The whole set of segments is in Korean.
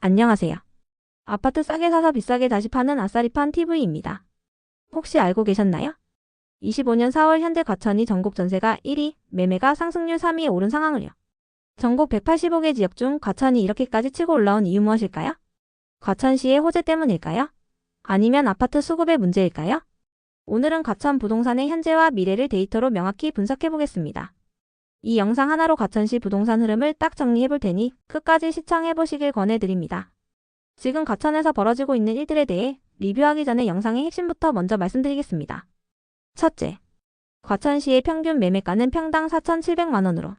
안녕하세요. 아파트 싸게 사서 비싸게 다시 파는 아싸리판 TV입니다. 혹시 알고 계셨나요? 25년 4월 현재 과천이 전국 전세가 1위, 매매가 상승률 3위에 오른 상황을요. 전국 185개 지역 중 과천이 이렇게까지 치고 올라온 이유 무엇일까요? 과천시의 호재 때문일까요? 아니면 아파트 수급의 문제일까요? 오늘은 과천 부동산의 현재와 미래를 데이터로 명확히 분석해보겠습니다. 이 영상 하나로 과천시 부동산 흐름을 딱 정리해볼 테니 끝까지 시청해보시길 권해드립니다. 지금 과천에서 벌어지고 있는 일들에 대해 리뷰하기 전에 영상의 핵심부터 먼저 말씀드리겠습니다. 첫째, 과천시의 평균 매매가는 평당 4,700만원으로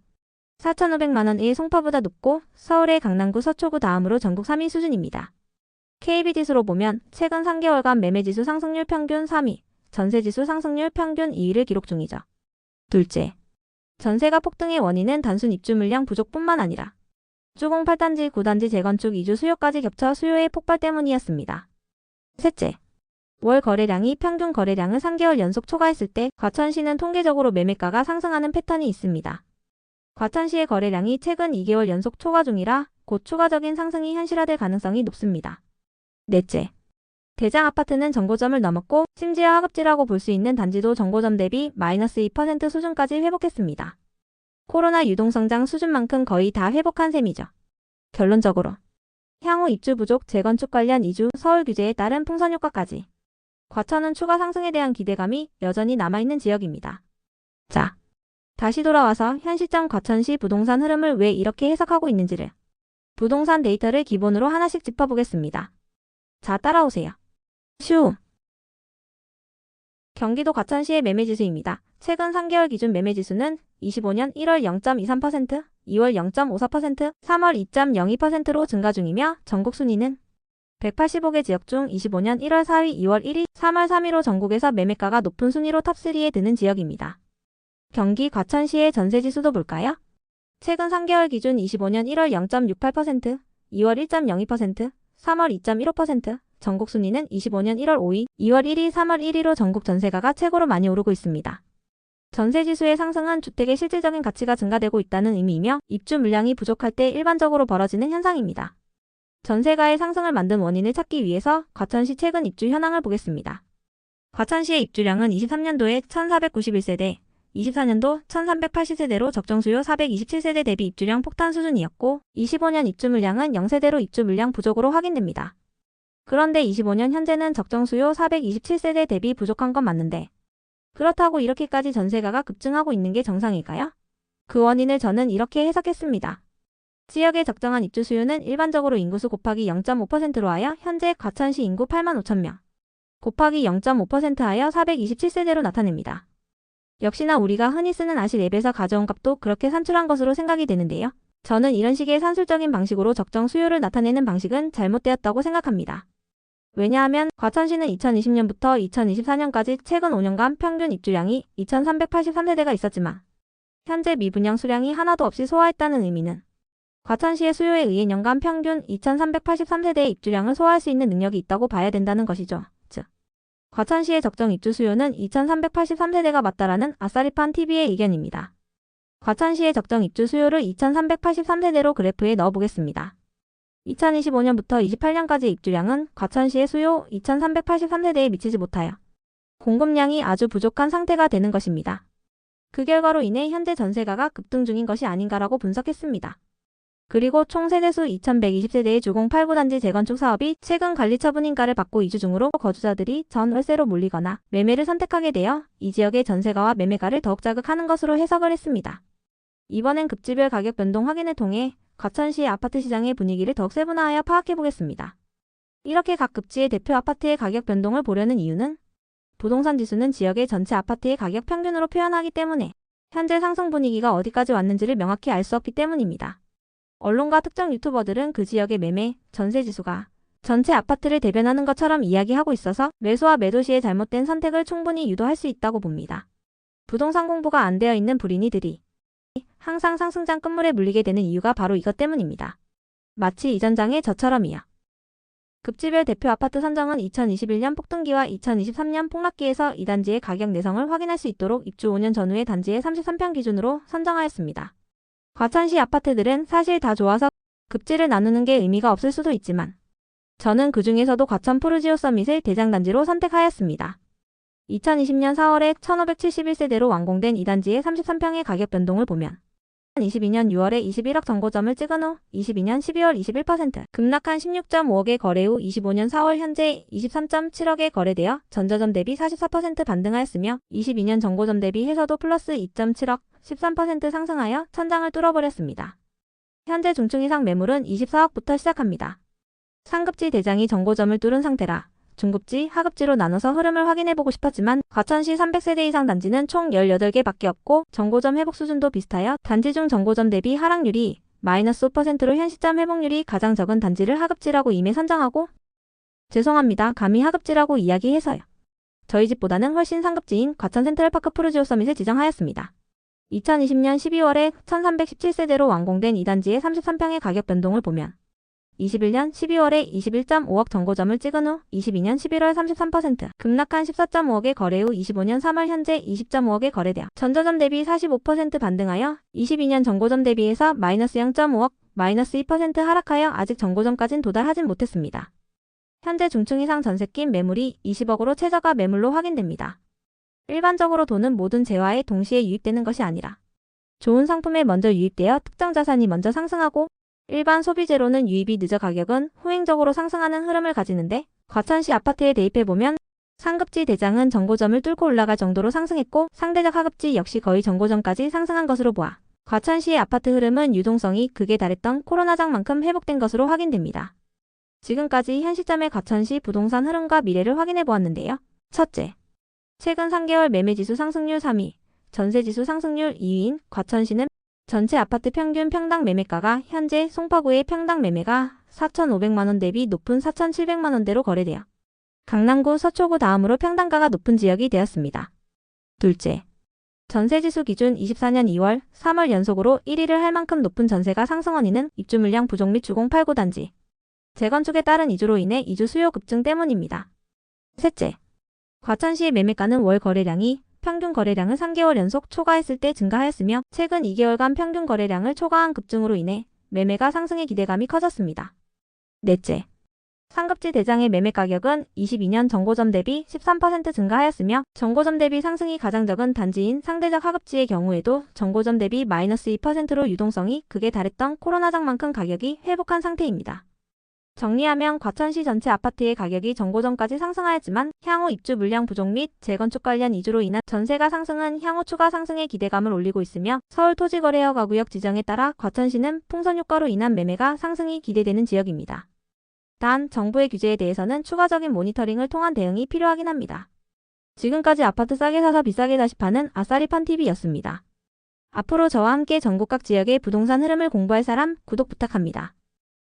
4,500만원의 송파보다 높고 서울의 강남구 서초구 다음으로 전국 3위 수준입니다. KB지수로 보면 최근 3개월간 매매지수 상승률 평균 3위, 전세지수 상승률 평균 2위를 기록 중이죠. 둘째, 전세가 폭등의 원인은 단순 입주 물량 부족뿐만 아니라 주공 8단지, 9단지 재건축 이주 수요까지 겹쳐 수요의 폭발 때문이었습니다. 셋째, 월 거래량이 평균 거래량을 3개월 연속 초과했을 때 과천시는 통계적으로 매매가가 상승하는 패턴이 있습니다. 과천시의 거래량이 최근 2개월 연속 초과 중이라 곧 추가적인 상승이 현실화될 가능성이 높습니다. 넷째, 대장 아파트는 정고점을 넘었고 심지어 하급지라고 볼 수 있는 단지도 정고점 대비 마이너스 2% 수준까지 회복했습니다. 코로나 유동성장 수준만큼 거의 다 회복한 셈이죠. 결론적으로 향후 입주 부족, 재건축 관련 이주, 서울 규제에 따른 풍선 효과까지 과천은 추가 상승에 대한 기대감이 여전히 남아있는 지역입니다. 자, 다시 돌아와서 현 시점 과천시 부동산 흐름을 왜 이렇게 해석하고 있는지를 부동산 데이터를 기본으로 하나씩 짚어보겠습니다. 자, 따라오세요. 슈! 경기도 과천시의 매매지수입니다. 최근 3개월 기준 매매지수는 25년 1월 0.23%, 2월 0.54%, 3월 2.02%로 증가 중이며 전국 순위는 185개 지역 중 25년 1월 4위, 2월 1위, 3월 3위로 전국에서 매매가가 높은 순위로 탑3에 드는 지역입니다. 경기 과천시의 전세지수도 볼까요? 최근 3개월 기준 25년 1월 0.68%, 2월 1.02%, 3월 2.15%, 전국 순위는 25년 1월 5위, 2월 1위, 3월 1위로 전국 전세가가 최고로 많이 오르고 있습니다. 전세지수의 상승은 주택의 실질적인 가치가 증가되고 있다는 의미이며 입주 물량이 부족할 때 일반적으로 벌어지는 현상입니다. 전세가의 상승을 만든 원인을 찾기 위해서 과천시 최근 입주 현황을 보겠습니다. 과천시의 입주량은 23년도에 1,491세대, 24년도 1,380세대로 적정 수요 427세대 대비 입주량 폭탄 수준이었고 25년 입주 물량은 0세대로 입주 물량 부족으로 확인됩니다. 그런데 25년 현재는 적정 수요 427세대 대비 부족한 건 맞는데 그렇다고 이렇게까지 전세가가 급증하고 있는 게 정상일까요? 그 원인을 저는 이렇게 해석했습니다. 지역의 적정한 입주 수요는 일반적으로 인구수 곱하기 0.5%로 하여 현재 과천시 인구 8만 5천 명 곱하기 0.5% 하여 427세대로 나타냅니다. 역시나 우리가 흔히 쓰는 아실 앱에서 가져온 값도 그렇게 산출한 것으로 생각이 되는데요. 저는 이런 식의 산술적인 방식으로 적정 수요를 나타내는 방식은 잘못되었다고 생각합니다. 왜냐하면 과천시는 2020년부터 2024년까지 최근 5년간 평균 입주량이 2,383세대가 있었지만 현재 미분양 수량이 하나도 없이 소화했다는 의미는 과천시의 수요에 의해 년간 평균 2,383세대의 입주량을 소화할 수 있는 능력이 있다고 봐야 된다는 것이죠. 즉, 과천시의 적정 입주 수요는 2,383세대가 맞다라는 아싸리판 TV의 의견입니다. 과천시의 적정 입주 수요를 2,383세대로 그래프에 넣어보겠습니다. 2025년부터 28년까지 입주량은 과천시의 수요 2,383세대에 미치지 못하여 공급량이 아주 부족한 상태가 되는 것입니다. 그 결과로 인해 현재 전세가가 급등 중인 것이 아닌가라고 분석했습니다. 그리고 총 세대수 2,120세대의 주공 8구단지 재건축 사업이 최근 관리처분인가를 받고 이주 중으로 거주자들이 전 월세로 몰리거나 매매를 선택하게 되어 이 지역의 전세가와 매매가를 더욱 자극하는 것으로 해석을 했습니다. 이번엔 급지별 가격 변동 확인을 통해 과천시의 아파트 시장의 분위기를 더욱 세분화하여 파악해보겠습니다. 이렇게 각 급지의 대표 아파트의 가격 변동을 보려는 이유는 부동산 지수는 지역의 전체 아파트의 가격 평균으로 표현하기 때문에 현재 상승 분위기가 어디까지 왔는지를 명확히 알 수 없기 때문입니다. 언론과 특정 유튜버들은 그 지역의 매매, 전세 지수가 전체 아파트를 대변하는 것처럼 이야기하고 있어서 매수와 매도 시의 잘못된 선택을 충분히 유도할 수 있다고 봅니다. 부동산 공부가 안 되어 있는 불인이들이 항상 상승장 끝물에 물리게 되는 이유가 바로 이것 때문입니다. 마치 이전 장의 저처럼이요. 급지별 대표 아파트 선정은 2021년 폭등기와 2023년 폭락기에서 이 단지의 가격 내성을 확인할 수 있도록 입주 5년 전후의 단지의 33평 기준으로 선정하였습니다. 과천시 아파트들은 사실 다 좋아서 급지를 나누는 게 의미가 없을 수도 있지만 저는 그 중에서도 과천 푸르지오 서밋을 대장단지로 선택하였습니다. 2020년 4월에 1571세대로 완공된 이 단지의 33평의 가격 변동을 보면 2022년 6월에 21억 정고점을 찍은 후 22년 12월 21% 급락한 16.5억의 거래 후 25년 4월 현재 23.7억에 거래되어 전저점 대비 44% 반등하였으며 22년 정고점 대비해서도 플러스 2.7억 13% 상승하여 천장을 뚫어버렸습니다. 현재 중층 이상 매물은 24억부터 시작합니다. 상급지 대장이 정고점을 뚫은 상태라 중급지, 하급지로 나눠서 흐름을 확인해보고 싶었지만 과천시 300세대 이상 단지는 총 18개밖에 없고 정고점 회복 수준도 비슷하여 단지 중 정고점 대비 하락률이 마이너스 5%로 현 시점 회복률이 가장 적은 단지를 하급지라고 임해 선정하고 죄송합니다. 감히 하급지라고 이야기해서요. 저희 집보다는 훨씬 상급지인 과천 센트럴파크 푸르지오 서밋을 지정하였습니다. 2020년 12월에 1317세대로 완공된 이 단지의 33평의 가격 변동을 보면 21년 12월에 21.5억 정고점을 찍은 후 22년 11월 33% 급락한 14.5억의 거래 후 25년 3월 현재 20.5억에 거래되어 전저점 대비 45% 반등하여 22년 정고점 대비해서 마이너스 0.5억, 마이너스 2% 하락하여 아직 정고점까진 도달하진 못했습니다. 현재 중층 이상 전세 낀 매물이 20억으로 최저가 매물로 확인됩니다. 일반적으로 돈은 모든 재화에 동시에 유입되는 것이 아니라 좋은 상품에 먼저 유입되어 특정 자산이 먼저 상승하고 일반 소비재로는 유입이 늦어 가격은 후행적으로 상승하는 흐름을 가지는데 과천시 아파트에 대입해보면 상급지 대장은 정고점을 뚫고 올라갈 정도로 상승했고 상대적 하급지 역시 거의 정고점까지 상승한 것으로 보아 과천시의 아파트 흐름은 유동성이 극에 달했던 코로나장만큼 회복된 것으로 확인됩니다. 지금까지 현 시점의 과천시 부동산 흐름과 미래를 확인해보았는데요. 첫째, 최근 3개월 매매지수 상승률 3위, 전세지수 상승률 2위인 과천시는 전체 아파트 평균 평당 매매가가 현재 송파구의 평당 매매가 4,500만원 대비 높은 4,700만원대로 거래되어 강남구, 서초구 다음으로 평당가가 높은 지역이 되었습니다. 둘째, 전세지수 기준 24년 2월, 3월 연속으로 1위를 할 만큼 높은 전세가 상승 원인은 입주 물량 부족 및 주공 8구 단지 재건축에 따른 이주로 인해 이주 수요 급증 때문입니다. 셋째, 과천시의 매매가는 월 거래량이 평균 거래량을 3개월 연속 초과했을 때 증가하였으며 최근 2개월간 평균 거래량을 초과한 급증으로 인해 매매가 상승의 기대감이 커졌습니다. 넷째, 상급지 대장의 매매 가격은 22년 정고점 대비 13% 증가하였으며 정고점 대비 상승이 가장 적은 단지인 상대적 하급지의 경우에도 정고점 대비 마이너스 2%로 유동성이 극에 달했던 코로나장만큼 가격이 회복한 상태입니다. 정리하면 과천시 전체 아파트의 가격이 정고점까지 상승하였지만 향후 입주 물량 부족 및 재건축 관련 이주로 인한 전세가 상승은 향후 추가 상승의 기대감을 올리고 있으며 서울토지거래허가구역 지정에 따라 과천시는 풍선 효과로 인한 매매가 상승이 기대되는 지역입니다. 단, 정부의 규제에 대해서는 추가적인 모니터링을 통한 대응이 필요하긴 합니다. 지금까지 아파트 싸게 사서 비싸게 다시 파는 아싸리판TV였습니다. 앞으로 저와 함께 전국 각 지역의 부동산 흐름을 공부할 사람 구독 부탁합니다.